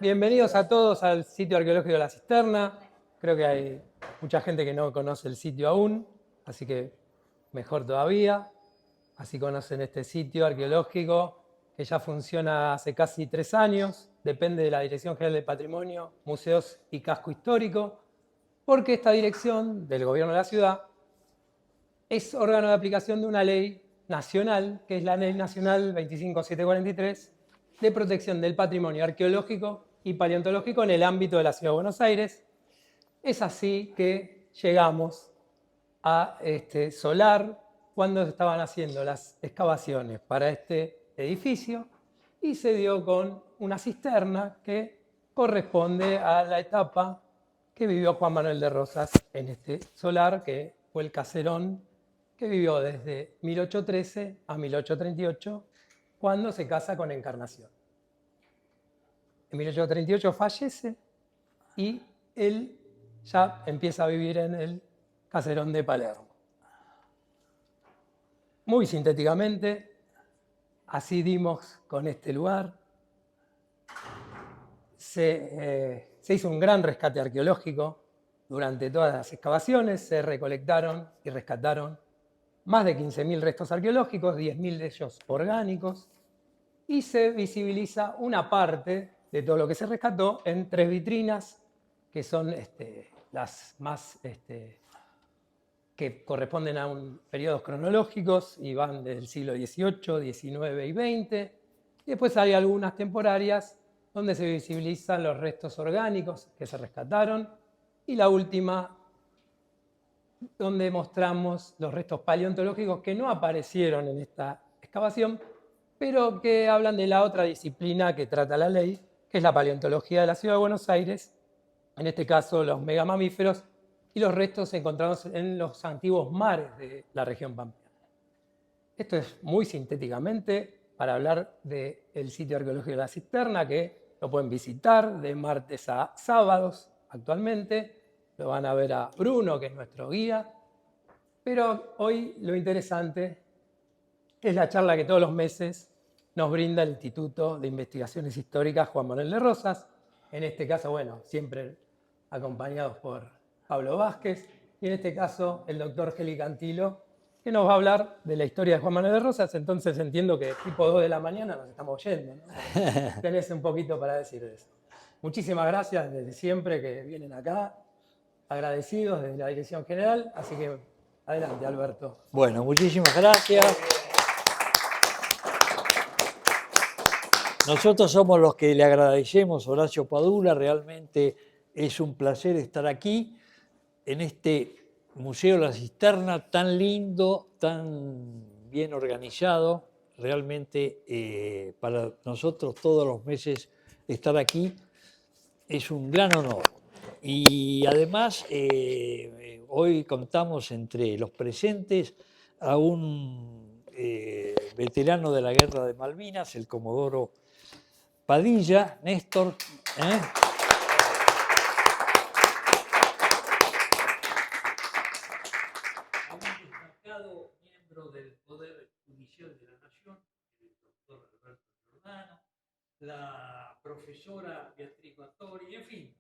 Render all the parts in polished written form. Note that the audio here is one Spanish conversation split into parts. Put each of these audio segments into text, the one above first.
Bienvenidos a todos al sitio arqueológico de la Cisterna. Creo que hay mucha gente que no conoce el sitio aún, así que mejor todavía. Así conocen este sitio arqueológico que ya funciona hace casi 3 años. Depende de la Dirección General de Patrimonio, Museos y Casco Histórico, porque esta dirección del gobierno de la ciudad es órgano de aplicación de una ley nacional, que es la Ley Nacional 25743, de protección del patrimonio arqueológico y paleontológico en el ámbito de la Ciudad de Buenos Aires. Es así que llegamos a este solar cuando se estaban haciendo las excavaciones para este edificio y se dio con una cisterna que corresponde a la etapa que vivió Juan Manuel de Rosas en este solar, que fue el caserón que vivió desde 1813 a 1838, cuando se casa con Encarnación. En 1838 fallece y él ya empieza a vivir en el caserón de Palermo. Muy sintéticamente, así dimos con este lugar. Se hizo un gran rescate arqueológico durante todas las excavaciones, se recolectaron y rescataron más de 15.000 restos arqueológicos, 10.000 de ellos orgánicos, y se visibiliza una parte de todo lo que se rescató en 3 vitrinas, que son las más que corresponden a periodos cronológicos y van del siglo XVIII, XIX y XX. Y después hay algunas temporarias donde se visibilizan los restos orgánicos que se rescataron. Y la última, donde mostramos los restos paleontológicos que no aparecieron en esta excavación, pero que hablan de la otra disciplina que trata la ley, que es la paleontología de la Ciudad de Buenos Aires, en este caso los megamamíferos y los restos encontrados en los antiguos mares de la región pampeana. Esto es muy sintéticamente para hablar del sitio arqueológico de la Cisterna, que lo pueden visitar de martes a sábados actualmente. Lo van a ver a Bruno, que es nuestro guía. Pero hoy lo interesante es la charla que todos los meses nos brinda el Instituto de Investigaciones Históricas Juan Manuel de Rosas. En este caso, bueno, siempre acompañados por Pablo Vázquez, y en este caso el doctor Geli Cantilo, que nos va a hablar de la historia de Juan Manuel de Rosas. Entonces entiendo que tipo 2 de la mañana nos estamos yendo, ¿no? Tenés un poquito para decir de eso. Muchísimas gracias desde siempre que vienen acá, agradecidos desde la Dirección General, así que adelante, Alberto. Bueno, muchísimas gracias. Nosotros somos los que le agradecemos, Horacio Padula, realmente es un placer estar aquí en este Museo La Cisterna tan lindo, tan bien organizado. Realmente para nosotros todos los meses estar aquí es un gran honor. Y además hoy contamos entre los presentes a un veterano de la Guerra de Malvinas, el comodoro Padilla, Néstor. A un destacado miembro del Poder Judicial de la Nación, el doctor Alberto Giordano, la profesora Beatriz Battori, en fin,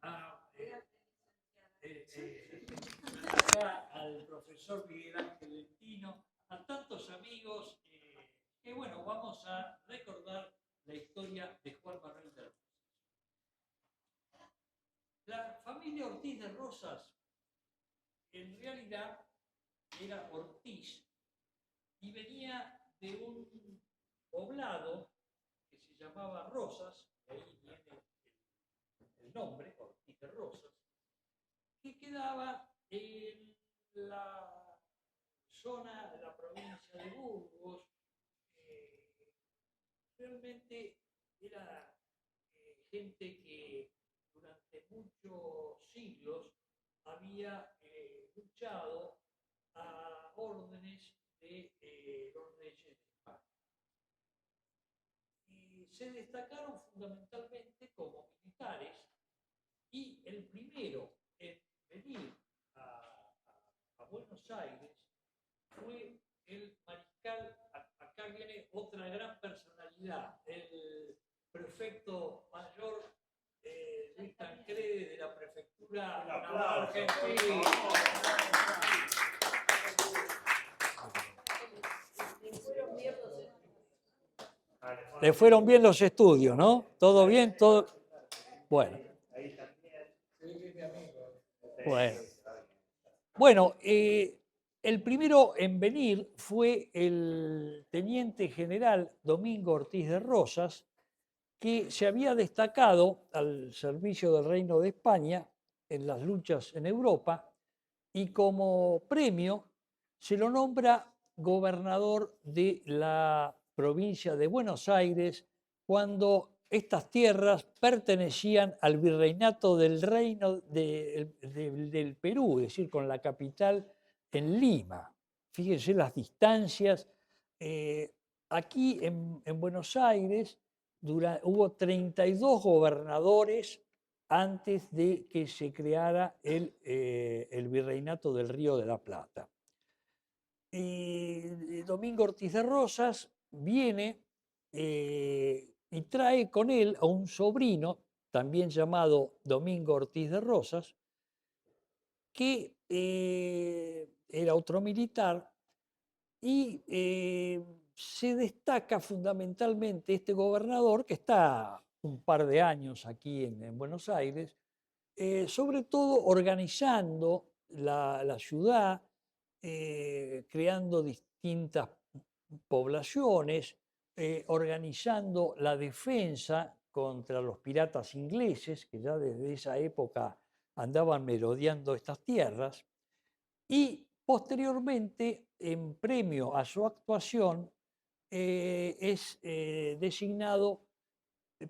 acá al profesor Miguel Ángel Lentino, a tantos amigos que bueno, vamos a recordar la historia de Juan Manuel de Rosas. La familia Ortiz de Rosas en realidad era Ortiz y venía de un poblado que se llamaba Rosas, de ahí viene el nombre, Ortiz de Rosas, que quedaba en la zona de la provincia de Burgos. Realmente era gente que durante muchos siglos había luchado a órdenes de los reyes de España. Y se destacaron fundamentalmente como militares, y el primero en venir a Buenos Aires fue el mariscal. Acá viene otra gran personalidad, el prefecto mayor Le fueron bien los estudios, ¿no? ¿Todo bien? ¿Todo? Bueno. Bueno. Bueno, el primero en venir fue el teniente general Domingo Ortiz de Rosas, que se había destacado al servicio del Reino de España en las luchas en Europa y como premio se lo nombra gobernador de la provincia de Buenos Aires cuando estas tierras pertenecían al virreinato del Reino del Perú, es decir, con la capital en Lima. Fíjense las distancias. Aquí en Buenos Aires hubo 32 gobernadores antes de que se creara el virreinato del Río de la Plata. Y Domingo Ortiz de Rosas viene y trae con él a un sobrino, también llamado Domingo Ortiz de Rosas, que era otro militar y se destaca fundamentalmente este gobernador que está un par de años aquí en Buenos Aires, sobre todo organizando la ciudad, creando distintas poblaciones, organizando la defensa contra los piratas ingleses, que ya desde esa época andaban merodeando estas tierras, y posteriormente, en premio a su actuación, es designado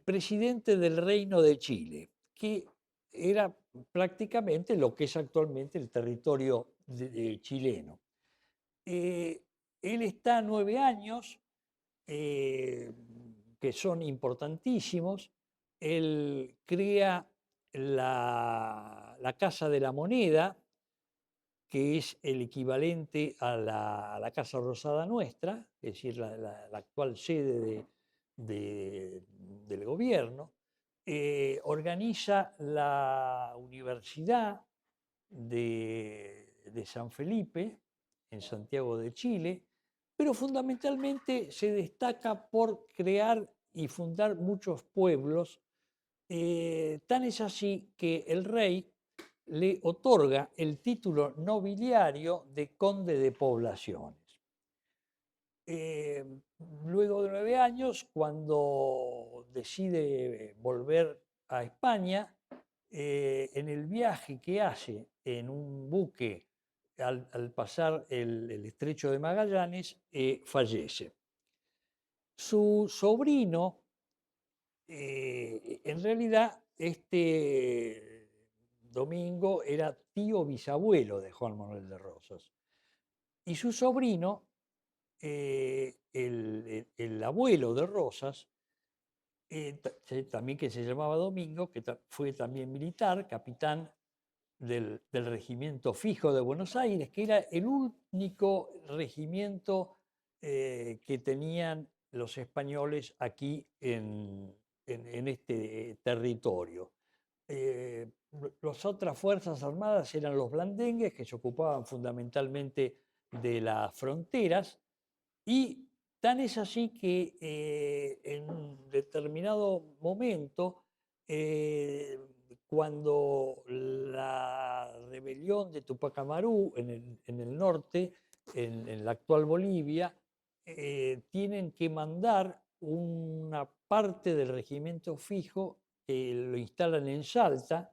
presidente del Reino de Chile, que era prácticamente lo que es actualmente el territorio chileno. Él está 9 años, que son importantísimos. Él crea la Casa de la Moneda, que es el equivalente a la Casa Rosada nuestra, es decir, la actual sede del gobierno. Organiza la Universidad de San Felipe, en Santiago de Chile, pero fundamentalmente se destaca por crear y fundar muchos pueblos. Tan es así que el rey le otorga el título nobiliario de conde de Poblaciones. Luego de 9 años, cuando decide volver a España, en el viaje que hace en un buque al pasar el estrecho de Magallanes, fallece. Su sobrino, en realidad, este Domingo era tío bisabuelo de Juan Manuel de Rosas. Y su sobrino, el abuelo de Rosas, también que se llamaba Domingo, que fue también militar, capitán del regimiento fijo de Buenos Aires, que era el único regimiento que tenían los españoles aquí en este territorio. Las otras fuerzas armadas eran los blandengues, que se ocupaban fundamentalmente de las fronteras, y tan es así que en un determinado momento, cuando la rebelión de Tupac Amaru en el norte, en la actual Bolivia, tienen que mandar una parte del regimiento fijo, lo instalan en Salta,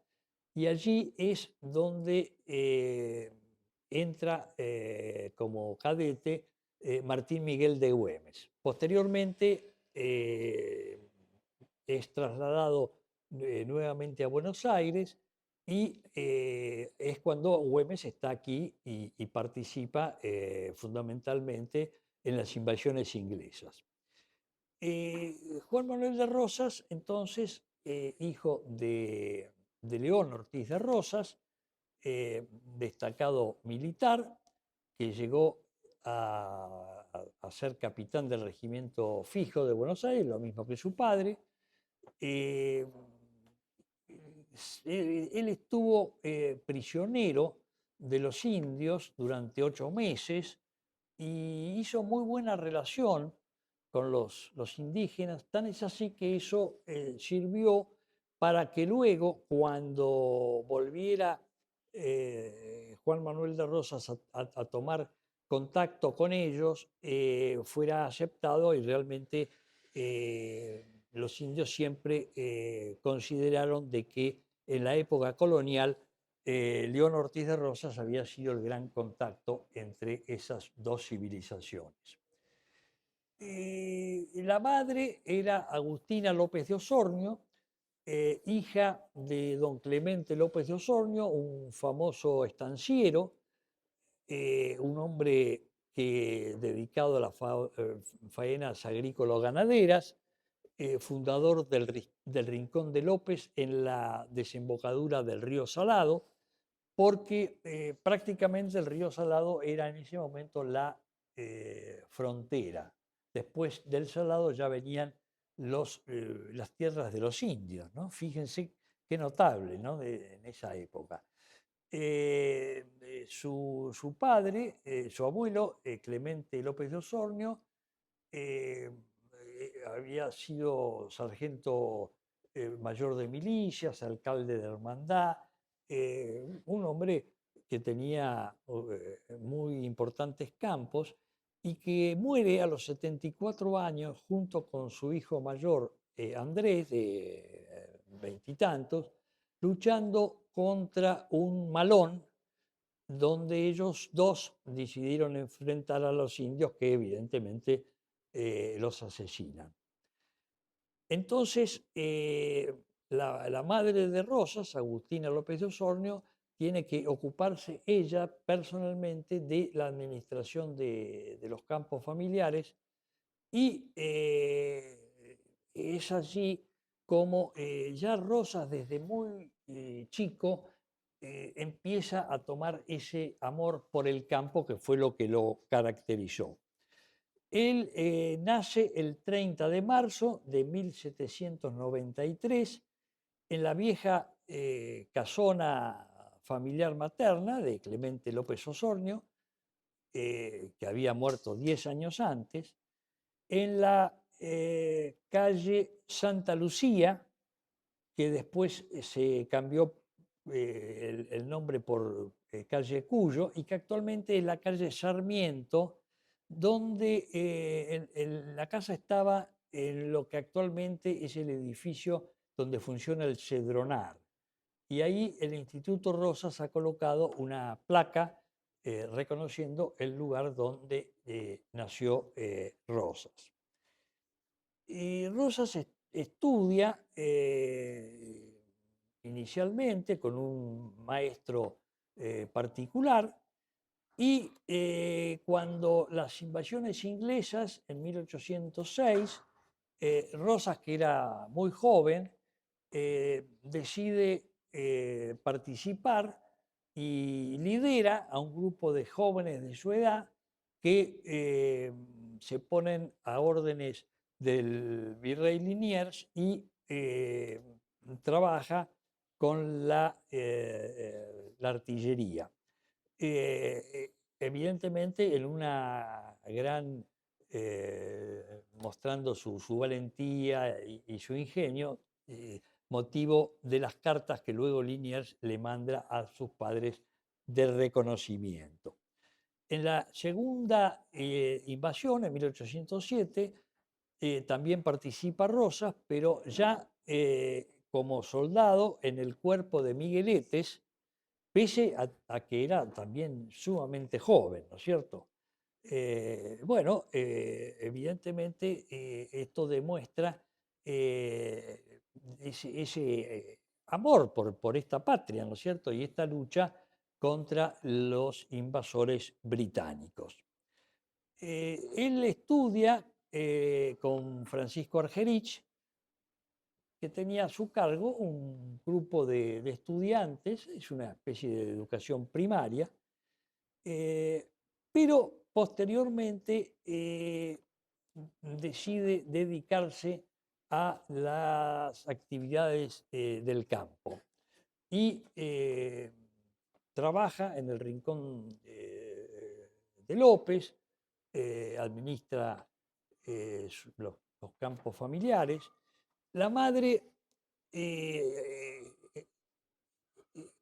y allí es donde entra como cadete Martín Miguel de Güemes. Posteriormente es trasladado nuevamente a Buenos Aires y es cuando Güemes está aquí y participa fundamentalmente en las invasiones inglesas. Juan Manuel de Rosas, entonces, hijo de León Ortiz de Rosas, destacado militar, que llegó a ser capitán del regimiento fijo de Buenos Aires, lo mismo que su padre. Él estuvo prisionero de los indios durante 8 meses y hizo muy buena relación con los indígenas, tan es así que eso sirvió para que luego, cuando volviera Juan Manuel de Rosas a tomar contacto con ellos, fuera aceptado y realmente los indios siempre consideraron de que en la época colonial León Ortiz de Rosas había sido el gran contacto entre esas dos civilizaciones. La madre era Agustina López de Osornio, hija de don Clemente López de Osornio, un famoso estanciero, un hombre que, dedicado a las faenas agrícolas-ganaderas, fundador del Rincón de López en la desembocadura del río Salado, porque prácticamente el río Salado era en ese momento la frontera. Después del Salado ya venían las tierras de los indios, ¿no? Fíjense qué notable, ¿no? En esa época. Su padre, su abuelo, Clemente López de Osornio, había sido sargento mayor de milicias, alcalde de hermandad, un hombre que tenía muy importantes campos y que muere a los 74 años junto con su hijo mayor, Andrés, de veintitantos, luchando contra un malón donde ellos dos decidieron enfrentar a los indios que evidentemente los asesinan. Entonces, la madre de Rosas, Agustina López de Osornio, tiene que ocuparse ella personalmente de la administración de los campos familiares y es allí como ya Rosas desde muy chico empieza a tomar ese amor por el campo que fue lo que lo caracterizó. Él nace el 30 de marzo de 1793 en la vieja casona familiar materna de Clemente López Osornio, que había muerto 10 años antes, en la calle Santa Lucía, que después se cambió el nombre por calle Cuyo y que actualmente es la calle Sarmiento, donde la casa estaba en lo que actualmente es el edificio donde funciona el Cedronar. Y ahí el Instituto Rosas ha colocado una placa reconociendo el lugar donde nació Rosas. Rosas estudia inicialmente con un maestro particular y cuando las invasiones inglesas en 1806, Rosas, que era muy joven, decide participar y lidera a un grupo de jóvenes de su edad que se ponen a órdenes del virrey Liniers y trabaja con la artillería. Evidentemente en una gran, mostrando su valentía y su ingenio, motivo de las cartas que luego Liniers le manda a sus padres de reconocimiento. En la segunda invasión, en 1807, también participa Rosas, pero ya como soldado en el cuerpo de Migueletes, pese a que era también sumamente joven, ¿no es cierto? Bueno, evidentemente esto demuestra ese amor por esta patria, ¿no es cierto? Y esta lucha contra los invasores británicos. Él estudia con Francisco Argerich, que tenía a su cargo un grupo de estudiantes, es una especie de educación primaria, pero posteriormente decide dedicarse a las actividades del campo. y trabaja en el rincón de López, administra los campos familiares. La madre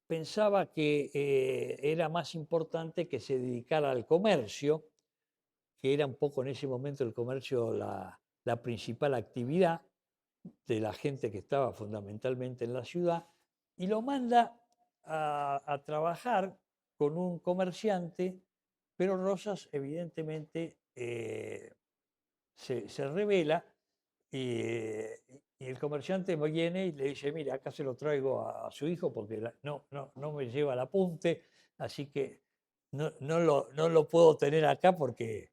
pensaba que era más importante que se dedicara al comercio, que era un poco en ese momento el comercio la principal actividad de la gente que estaba fundamentalmente en la ciudad, y lo manda a trabajar con un comerciante, pero Rosas evidentemente se revela y el comerciante viene y le dice, mire, acá se lo traigo a su hijo porque no me lleva el apunte, así que no lo puedo tener acá porque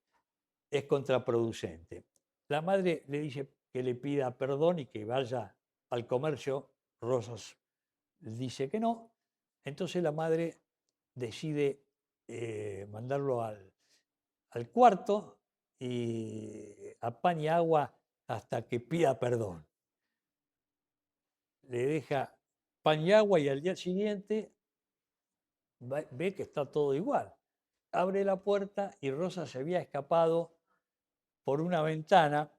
es contraproducente. La madre le dice que le pida perdón y que vaya al comercio. Rosas dice que no. Entonces la madre decide mandarlo al cuarto y a pan y agua hasta que pida perdón. Le deja pan y agua y al día siguiente ve que está todo igual. Abre la puerta y Rosa se había escapado por una ventana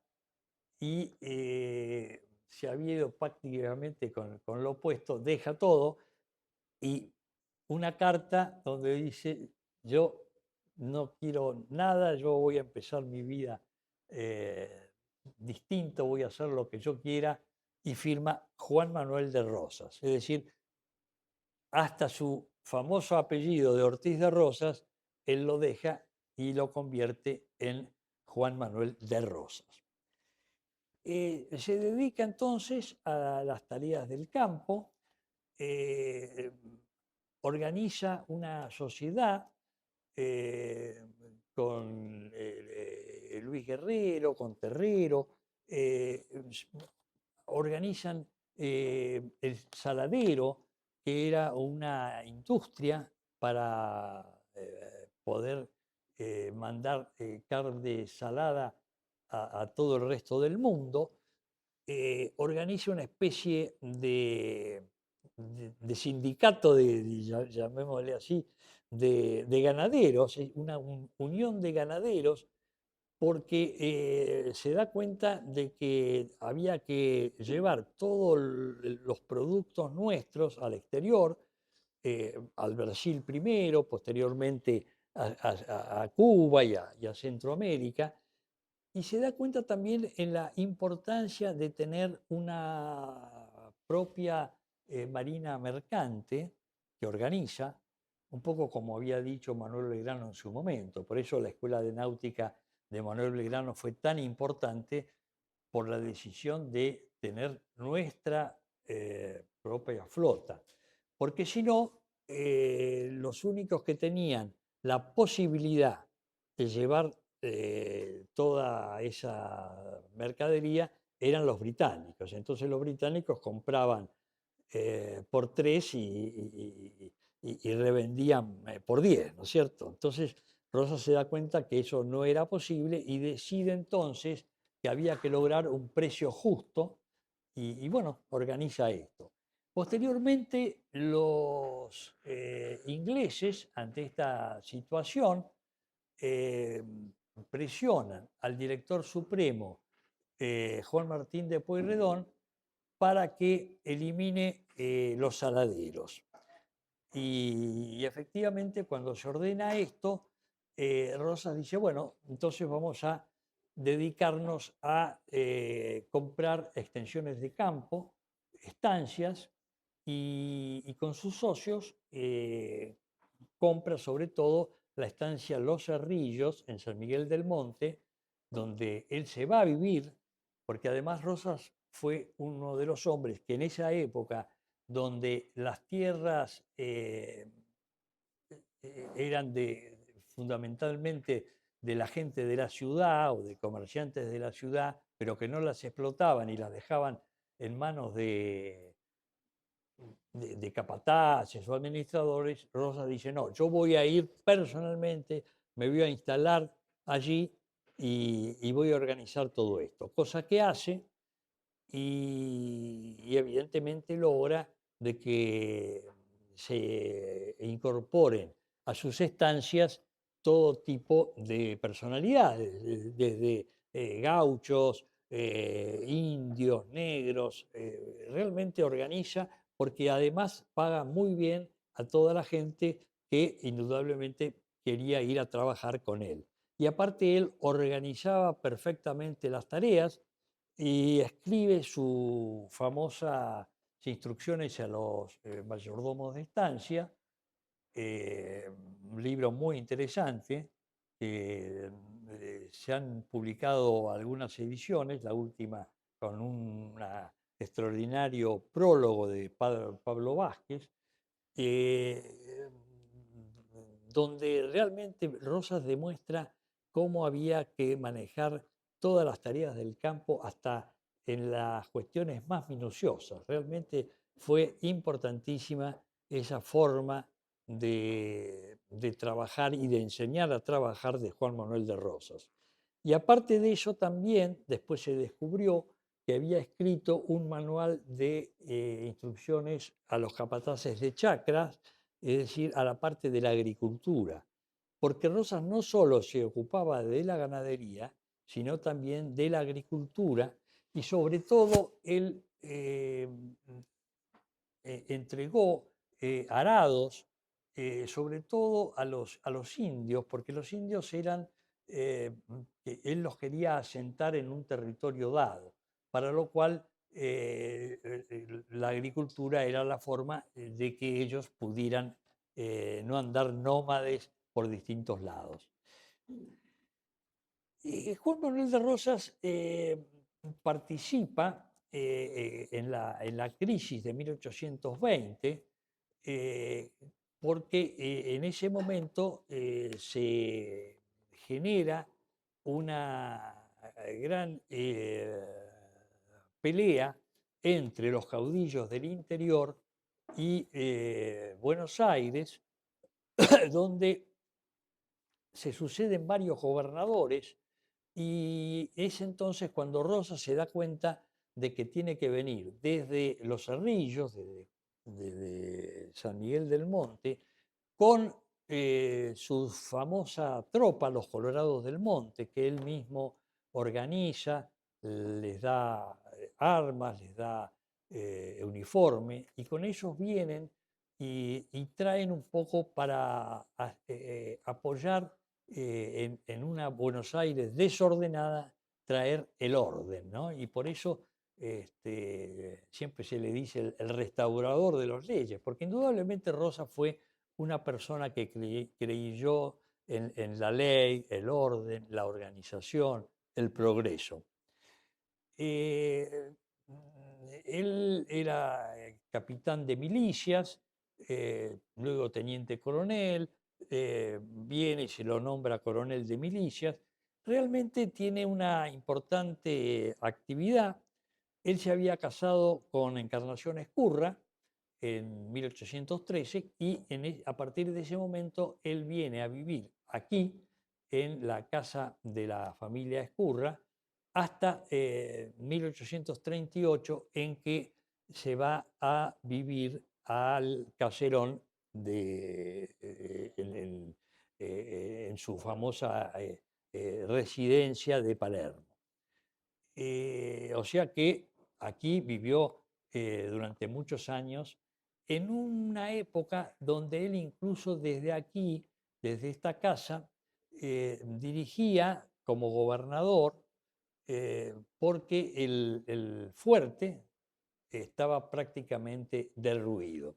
y se había ido prácticamente con lo opuesto, deja todo y una carta donde dice, yo no quiero nada, yo voy a empezar mi vida distinto, voy a hacer lo que yo quiera, y firma Juan Manuel de Rosas. Es decir, hasta su famoso apellido de Ortiz de Rosas, él lo deja y lo convierte en Juan Manuel de Rosas. Se dedica entonces a las tareas del campo, organiza una sociedad con Luis Guerrero, con Terrero, organizan el saladero, que era una industria para poder mandar carne salada a todo el resto del mundo. Organiza una especie de sindicato, llamémosle así, de ganaderos, una unión de ganaderos, porque se da cuenta de que había que llevar todos los productos nuestros al exterior, al Brasil primero, posteriormente a Cuba y a Centroamérica, y se da cuenta también en la importancia de tener una propia marina mercante que organiza, un poco como había dicho Manuel Belgrano en su momento. Por eso la Escuela de Náutica de Manuel Belgrano fue tan importante por la decisión de tener nuestra propia flota. Porque si no, los únicos que tenían la posibilidad de llevar toda esa mercadería eran los británicos. Entonces los británicos compraban por 3 y revendían por 10, ¿no es cierto? Entonces Rosa se da cuenta que eso no era posible y decide entonces que había que lograr un precio justo y bueno, organiza esto. Posteriormente, los ingleses, ante esta situación, eh, presionan al director supremo, Juan Martín de Pueyrredón, para que elimine los saladeros. Y efectivamente, cuando se ordena esto, Rosas dice, bueno, entonces vamos a dedicarnos a comprar extensiones de campo, estancias, y con sus socios compra sobre todo la estancia Los Cerrillos en San Miguel del Monte, donde él se va a vivir, porque además Rosas fue uno de los hombres que en esa época, donde las tierras eran fundamentalmente de la gente de la ciudad o de comerciantes de la ciudad, pero que no las explotaban y las dejaban en manos de capataces o administradores, Rosa dice, no, yo voy a ir personalmente, me voy a instalar allí y voy a organizar todo esto. Cosa que hace y evidentemente logra de que se incorporen a sus estancias todo tipo de personalidades, desde gauchos, indios, negros, realmente organiza porque además paga muy bien a toda la gente que indudablemente quería ir a trabajar con él. Y aparte él organizaba perfectamente las tareas y escribe sus famosas instrucciones a los mayordomos de estancia, un libro muy interesante, que se han publicado algunas ediciones, la última con un extraordinario prólogo de Pablo Vázquez, eh, donde realmente Rosas demuestra cómo había que manejar todas las tareas del campo hasta en las cuestiones más minuciosas. Realmente fue importantísima esa forma de trabajar y de enseñar a trabajar de Juan Manuel de Rosas. Y aparte de eso también después se descubrió que había escrito un manual de instrucciones a los capataces de chacras, es decir, a la parte de la agricultura, porque Rosas no solo se ocupaba de la ganadería, sino también de la agricultura y sobre todo él entregó arados, sobre todo a los indios, porque los indios eran, que él los quería asentar en un territorio dado, para lo cual la agricultura era la forma de que ellos pudieran no andar nómades por distintos lados. Juan Manuel de Rosas participa en la crisis de 1820 porque en ese momento se genera una gran pelea entre los caudillos del interior y Buenos Aires, donde se suceden varios gobernadores y es entonces cuando Rosas se da cuenta de que tiene que venir desde Los Cerrillos, desde San Miguel del Monte, con su famosa tropa, los Colorados del Monte, que él mismo organiza, les da armas, les da uniforme, y con ellos vienen y traen un poco para apoyar en una Buenos Aires desordenada, traer el orden, ¿no? Y por eso siempre se le dice el restaurador de las leyes, porque indudablemente Rosa fue una persona que creyó en la ley, el orden, la organización, el progreso. Él era capitán de milicias, luego teniente coronel, viene y se lo nombra coronel de milicias. Realmente tiene una importante actividad. Él se había casado con Encarnación Ezcurra en 1813 y a partir de ese momento él viene a vivir aquí en la casa de la familia Ezcurra hasta 1838 en que se va a vivir al caserón en su famosa residencia de Palermo. O sea que aquí vivió durante muchos años en una época donde él incluso desde aquí, desde esta casa, dirigía como gobernador porque el fuerte estaba prácticamente derruido.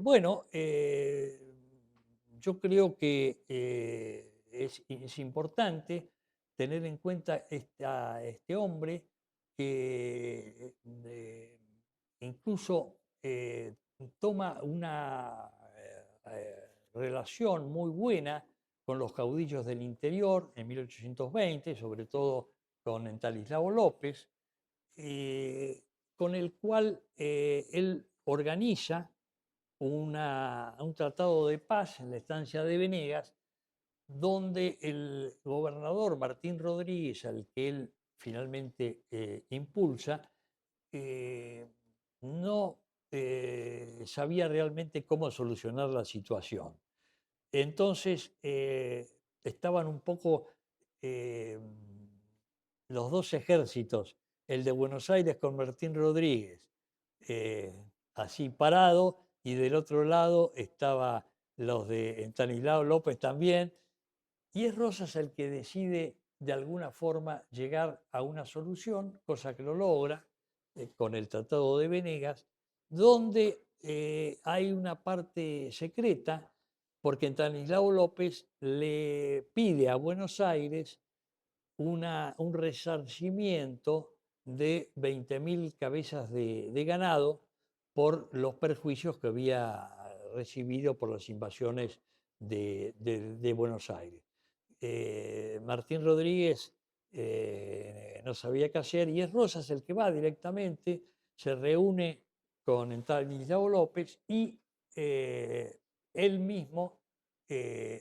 Bueno, yo creo que es importante tener en cuenta este hombre que incluso toma una relación muy buena con los caudillos del interior en 1820, sobre todo con Estanislao López, con el cual él organiza un tratado de paz en la estancia de Venegas, donde el gobernador Martín Rodríguez, al que él finalmente impulsa, no sabía realmente cómo solucionar la situación. Entonces, estaban un poco eh, los dos ejércitos, el de Buenos Aires con Martín Rodríguez, así parado, y del otro lado estaba los de Estanislao López también, y es Rosas el que decide de alguna forma llegar a una solución, cosa que lo logra con el Tratado de Venegas, donde hay una parte secreta, porque Estanislao López le pide a Buenos Aires un resarcimiento de 20.000 cabezas de ganado por los perjuicios que había recibido por las invasiones de Buenos Aires. Martín Rodríguez no sabía qué hacer y es Rosas el que va directamente, se reúne con Estanislao López y él mismo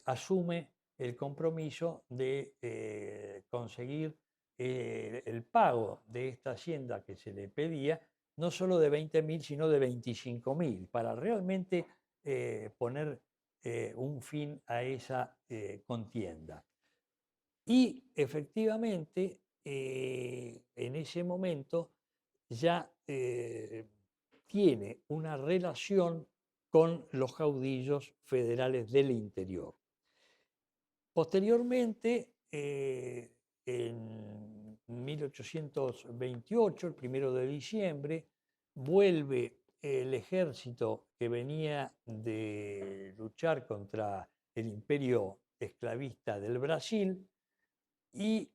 asume el compromiso de conseguir el pago de esta hacienda que se le pedía, no solo de 20.000, sino de 25.000, para realmente poner un fin a esa contienda. Y efectivamente, en ese momento ya tiene una relación con los caudillos federales del interior. Posteriormente, en 1828, el 1 de diciembre, vuelve el ejército que venía de luchar contra el imperio esclavista del Brasil y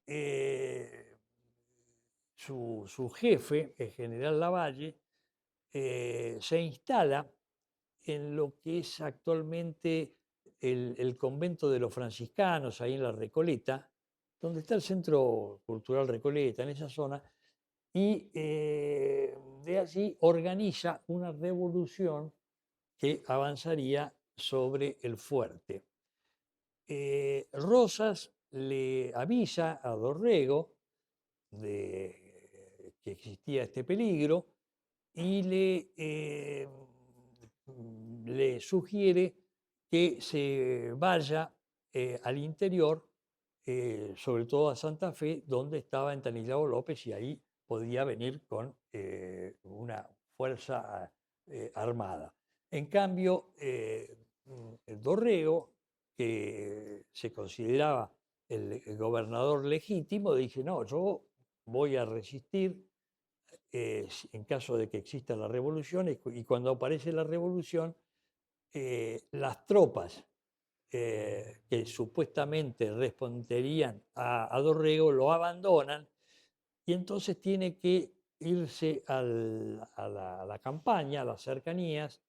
su jefe, el general Lavalle, se instala en lo que es actualmente el convento de los franciscanos, ahí en la Recoleta, donde está el Centro Cultural Recoleta, en esa zona, y de allí organiza una revolución que avanzaría sobre el fuerte. Rosas le avisa a Dorrego de que existía este peligro y le sugiere que se vaya al interior, sobre todo a Santa Fe, donde estaba Estanislao López y ahí podía venir con una fuerza armada. En cambio, el Dorrego, que se consideraba el gobernador legítimo, dice, no, yo voy a resistir en caso de que exista la revolución y cuando aparece la revolución, las tropas que supuestamente responderían a Dorrego lo abandonan y entonces tiene que irse a la campaña, a las cercanías,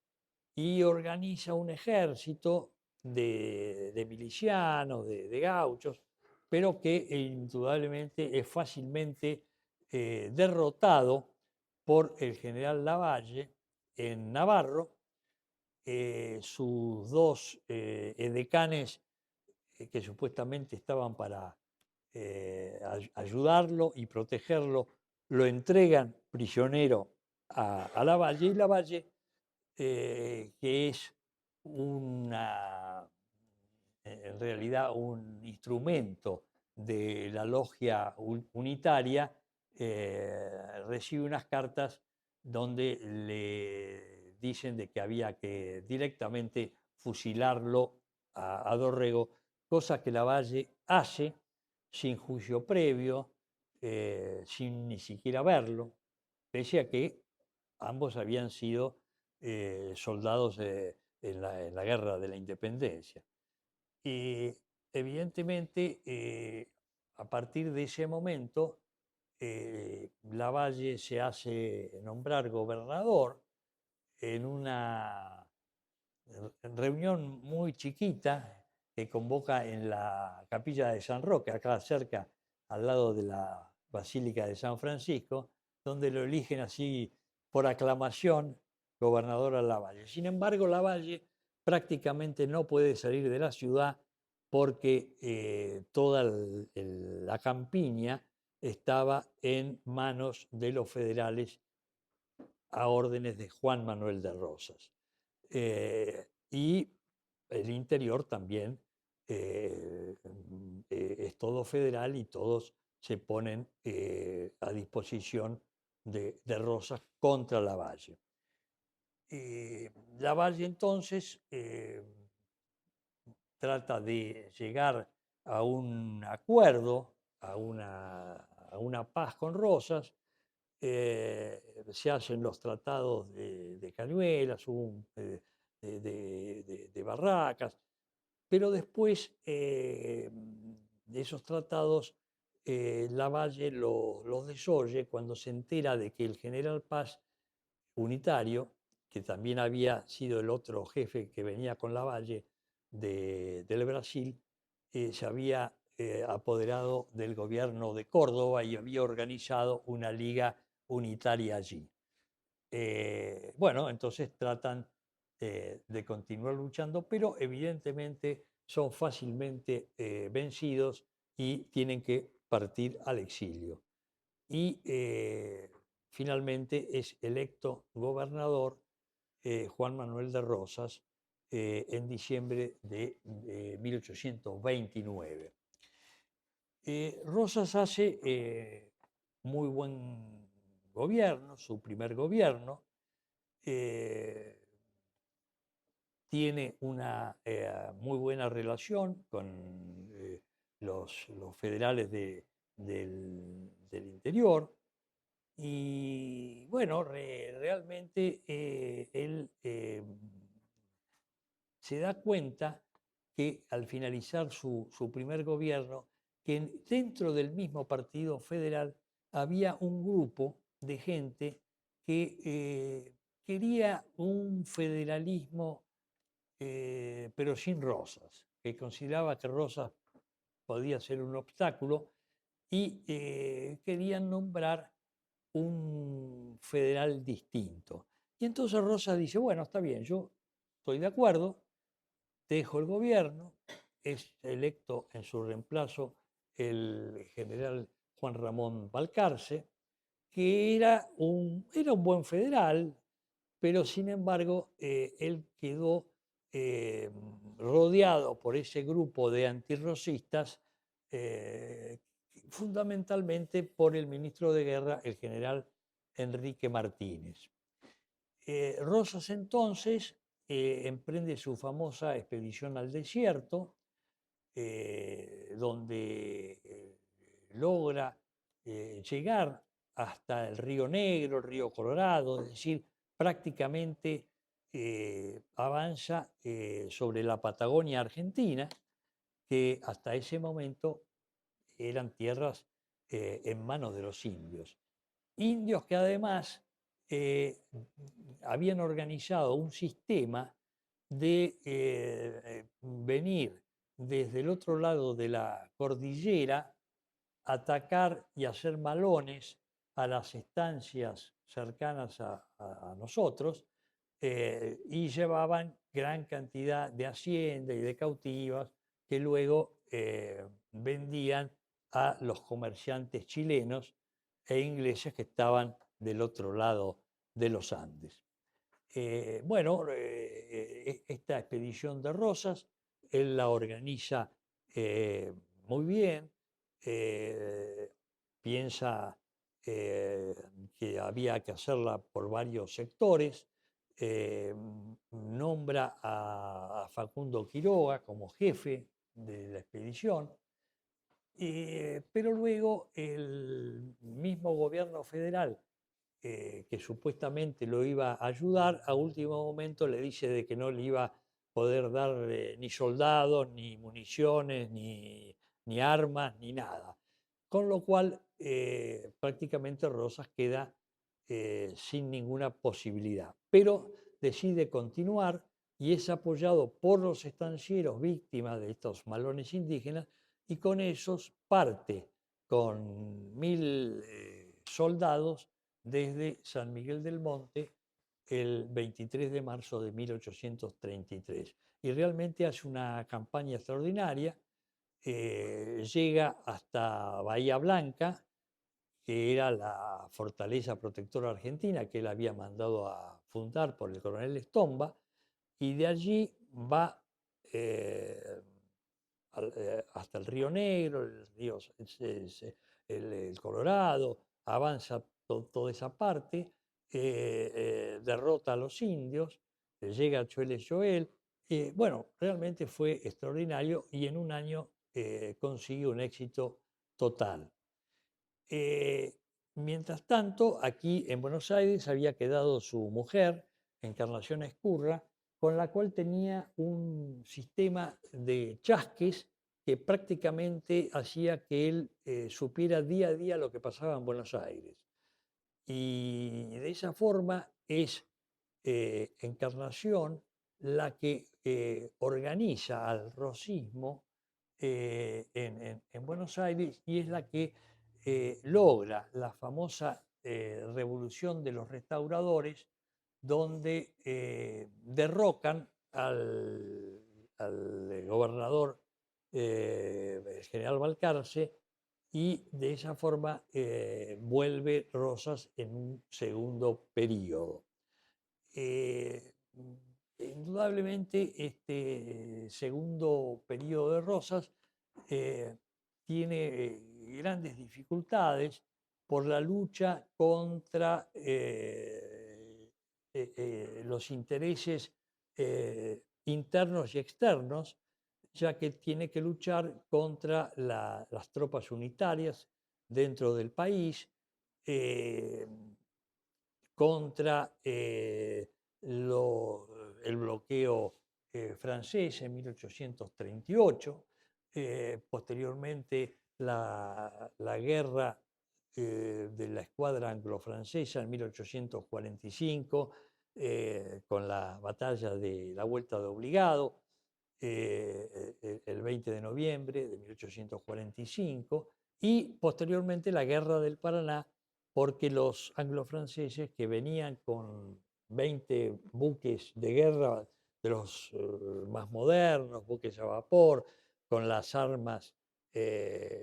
y organiza un ejército de milicianos, de gauchos, pero que indudablemente es fácilmente derrotado por el general Lavalle en Navarro. Sus dos edecanes que supuestamente estaban para ayudarlo y protegerlo, lo entregan prisionero a Lavalle y Lavalle, que es en realidad un instrumento de la logia unitaria, recibe unas cartas donde le dicen de que había que directamente fusilarlo a Dorrego, cosa que Lavalle hace sin juicio previo, sin ni siquiera verlo, pese a que ambos habían sido soldados en la guerra de la independencia. Y evidentemente, a partir de ese momento, Lavalle se hace nombrar gobernador en una reunión muy chiquita que convoca en la capilla de San Roque, acá cerca, al lado de la Basílica de San Francisco, donde lo eligen así por aclamación gobernador a Lavalle. Sin embargo, Lavalle prácticamente no puede salir de la ciudad porque toda la campiña estaba en manos de los federales a órdenes de Juan Manuel de Rosas. Y el interior también es todo federal y todos se ponen a disposición de Rosas contra Lavalle. Lavalle entonces trata de llegar a un acuerdo, a una paz con Rosas. Se hacen los tratados de Cañuelas, de Barracas, pero después de esos tratados Lavalle los desoye cuando se entera de que el general Paz unitario, que también había sido el otro jefe que venía con Lavalle del Brasil, se había apoderado del gobierno de Córdoba y había organizado una liga unitaria allí. Bueno, entonces tratan de continuar luchando, pero evidentemente son fácilmente vencidos y tienen que partir al exilio. Y finalmente es electo gobernador Juan Manuel de Rosas en diciembre de 1829. Rosas hace muy buen gobierno, su primer gobierno, tiene una muy buena relación con los federales del interior y bueno, realmente él se da cuenta que al finalizar su primer gobierno, que dentro del mismo Partido Federal había un grupo de gente que quería un federalismo, pero sin Rosas, que consideraba que Rosas podía ser un obstáculo y querían nombrar un federal distinto. Y entonces Rosas dice, bueno, está bien, yo estoy de acuerdo, dejo el gobierno, es electo en su reemplazo el general Juan Ramón Balcarce, que era un buen federal, pero sin embargo él quedó rodeado por ese grupo de antirrosistas, fundamentalmente por el ministro de Guerra, el general Enrique Martínez. Rosas entonces emprende su famosa expedición al desierto, donde logra llegar hasta el Río Negro, el Río Colorado, es decir, prácticamente avanza sobre la Patagonia Argentina, que hasta ese momento eran tierras en manos de los indios. Indios que además habían organizado un sistema de venir desde el otro lado de la cordillera, atacar y hacer malones a las estancias cercanas a nosotros y llevaban gran cantidad de hacienda y de cautivas que luego vendían a los comerciantes chilenos e ingleses que estaban del otro lado de los Andes. Bueno, esta expedición de Rosas, él la organiza muy bien, piensa que había que hacerla por varios sectores, nombra a Facundo Quiroga como jefe de la expedición, pero luego el mismo gobierno federal que supuestamente lo iba a ayudar, a último momento le dice de que no le iba a poder dar ni soldados, ni municiones, ni armas, ni nada. Con lo cual, prácticamente Rosas queda sin ninguna posibilidad. Pero decide continuar y es apoyado por los estancieros víctimas de estos malones indígenas y con esos parte con 1000 soldados desde San Miguel del Monte el 23 de marzo de 1833. Y realmente hace una campaña extraordinaria, llega hasta Bahía Blanca, que era la Fortaleza Protectora Argentina, que él había mandado a fundar por el coronel Estomba, y de allí va hasta el Río Negro, el río el Colorado, avanza toda esa parte, derrota a los indios, llega a Choel Joel. Bueno, realmente fue extraordinario y en un año consigue un éxito total. Mientras tanto, aquí en Buenos Aires había quedado su mujer, Encarnación Escurra, con la cual tenía un sistema de chasques que prácticamente hacía que él supiera día a día lo que pasaba en Buenos Aires. Y de esa forma es Encarnación la que organiza al rosismo en Buenos Aires y es la que logra la famosa revolución de los restauradores, donde derrocan al gobernador el general Balcarce, y de esa forma vuelve Rosas en un segundo periodo. Indudablemente este segundo periodo de Rosas tiene grandes dificultades por la lucha contra los intereses internos y externos, ya que tiene que luchar contra las tropas unitarias dentro del país, contra el bloqueo francés en 1838, posteriormente la guerra de la escuadra anglo-francesa en 1845, con la batalla de la Vuelta de Obligado, el 20 de noviembre de 1845, y posteriormente la Guerra del Paraná, porque los anglo-franceses, que venían con 20 buques de guerra de los más modernos, buques a vapor, con las armas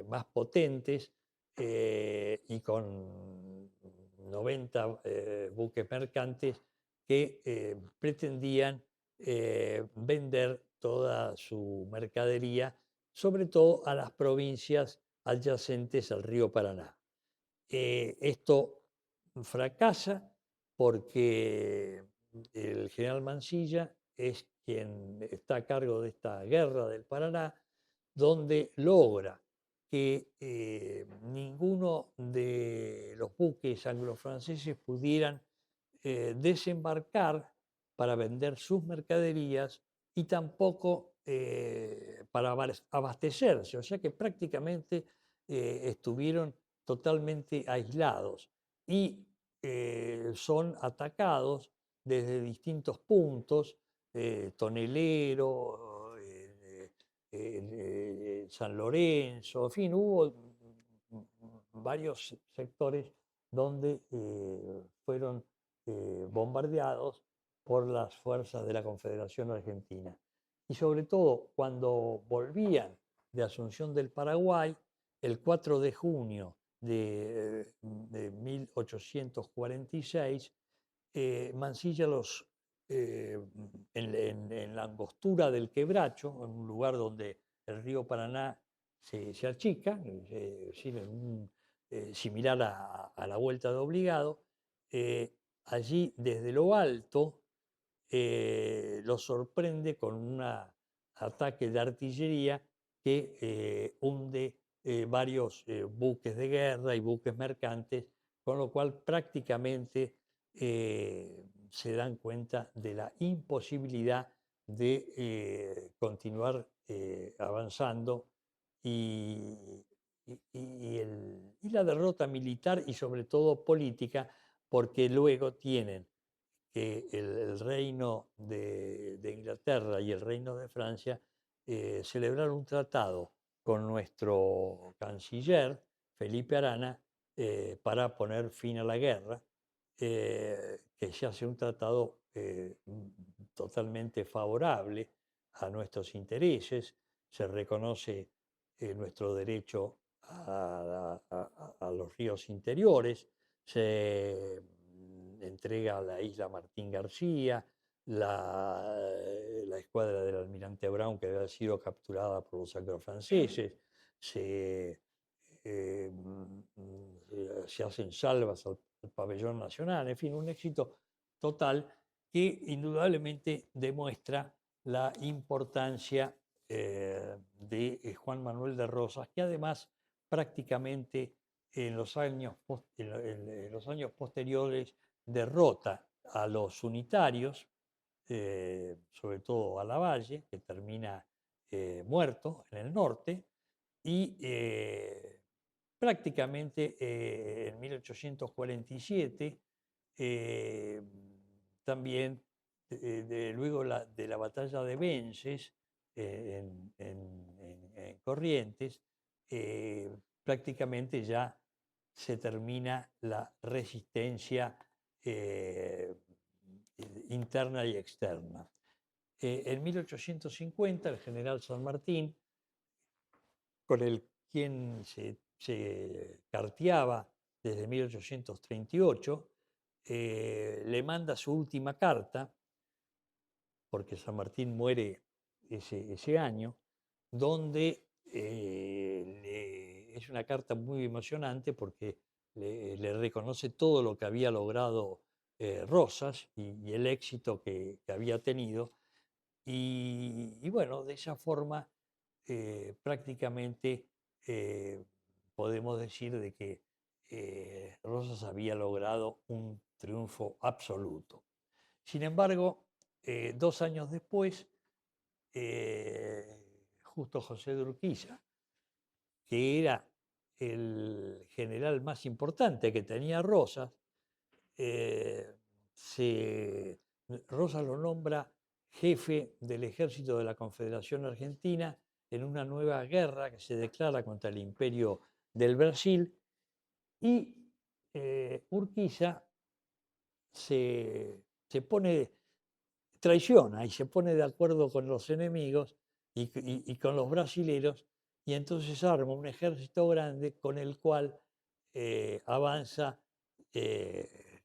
más potentes, y con 90 buques mercantes que pretendían vender toda su mercadería, sobre todo a las provincias adyacentes al río Paraná. Esto fracasa porque el general Mansilla es quien está a cargo de esta guerra del Paraná, donde logra que ninguno de los buques anglo-franceses pudieran desembarcar para vender sus mercaderías y tampoco para abastecerse, o sea que prácticamente estuvieron totalmente aislados y son atacados desde distintos puntos, Tonelero, San Lorenzo, en fin, hubo varios sectores donde fueron bombardeados por las fuerzas de la Confederación Argentina. Y sobre todo cuando volvían de Asunción del Paraguay, el 4 de junio de 1846, Mansilla en la angostura del Quebracho, en un lugar donde el río Paraná se achica, similar a la Vuelta de Obligado, allí desde lo alto los sorprende con un ataque de artillería que hunde varios buques de guerra y buques mercantes, con lo cual prácticamente se dan cuenta de la imposibilidad de continuar avanzando y, y la derrota militar y sobre todo política, porque luego tienen que el reino de Inglaterra y el reino de Francia celebraron un tratado con nuestro canciller, Felipe Arana, para poner fin a la guerra, que se hace un tratado totalmente favorable a nuestros intereses, se reconoce nuestro derecho a los ríos interiores, se entrega a la isla Martín García, la escuadra del almirante Brown, que había sido capturada por los anglo-franceses, se, se hacen salvas al pabellón nacional, en fin, un éxito total que indudablemente demuestra la importancia de Juan Manuel de Rosas, que además prácticamente en los años, en los años posteriores derrota a los unitarios, sobre todo a Lavalle, que termina muerto en el norte, y prácticamente en 1847 eh, también, luego de la batalla de Vences en Corrientes, prácticamente ya se termina la resistencia interna y externa. En 1850 el general San Martín, con el quien se carteaba desde 1838, le manda su última carta, porque San Martín muere ese año, donde es una carta muy emocionante porque le reconoce todo lo que había logrado Rosas y el éxito que había tenido. Y bueno, de esa forma prácticamente podemos decir de que Rosas había logrado un triunfo absoluto. Sin embargo, 2 años después, justo José de Urquiza, que era el general más importante que tenía Rosas, eh, Rosas lo nombra jefe del ejército de la Confederación Argentina en una nueva guerra que se declara contra el imperio del Brasil, y Urquiza se pone, traiciona y se pone de acuerdo con los enemigos y con los brasileros, y entonces arma un ejército grande con el cual avanza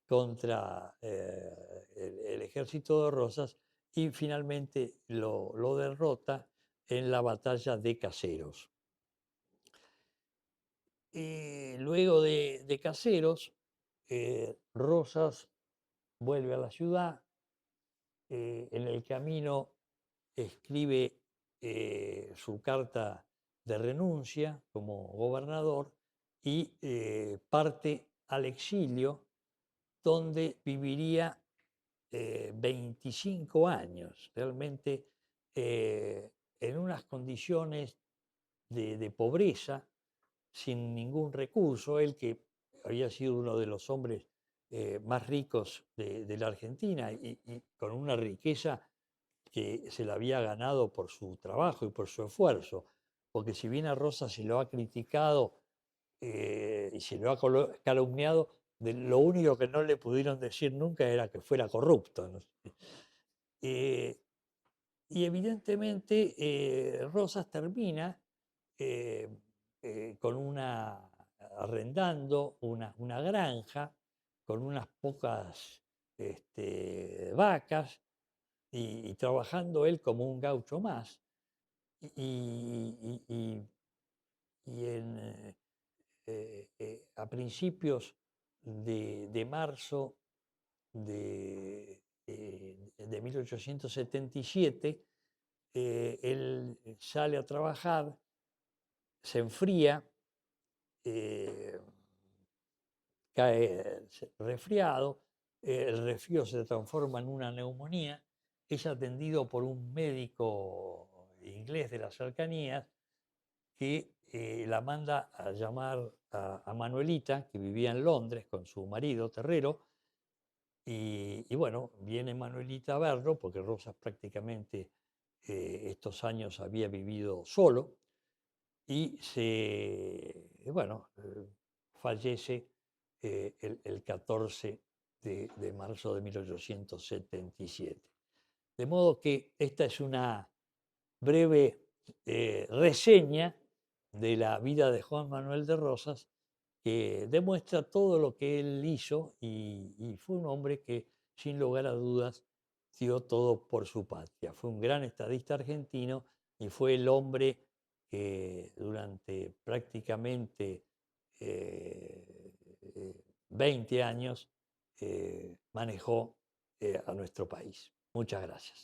contra el ejército de Rosas y finalmente lo derrota en la batalla de Caseros. Luego de Caseros, Rosas vuelve a la ciudad. En el camino escribe su carta de renuncia como gobernador y parte al exilio, donde viviría 25 años, realmente en unas condiciones de pobreza, sin ningún recurso. Él, que había sido uno de los hombres más ricos de la Argentina y con una riqueza que se la había ganado por su trabajo y por su esfuerzo, porque si bien a Rosa se lo ha criticado y se lo ha calumniado, lo único que no le pudieron decir nunca era que fuera corrupto, ¿no? Y evidentemente Rosas termina eh, arrendando una granja con unas pocas vacas y trabajando él como un gaucho más. Y, y- a principios de marzo de 1877, él sale a trabajar, se enfría, eh, cae resfriado, el resfrío se transforma en una neumonía, es atendido por un médico inglés de las cercanías que la manda a llamar a Manuelita, que vivía en Londres con su marido Terrero, y bueno, viene Manuelita a verlo, porque Rosas prácticamente estos años había vivido solo, y bueno, fallece el 14 de marzo de 1877. De modo que esta es una breve reseña de la vida de Juan Manuel de Rosas, que demuestra todo lo que él hizo y fue un hombre que, sin lugar a dudas, dio todo por su patria. Fue un gran estadista argentino y fue el hombre que durante prácticamente 20 años manejó a nuestro país. Muchas gracias.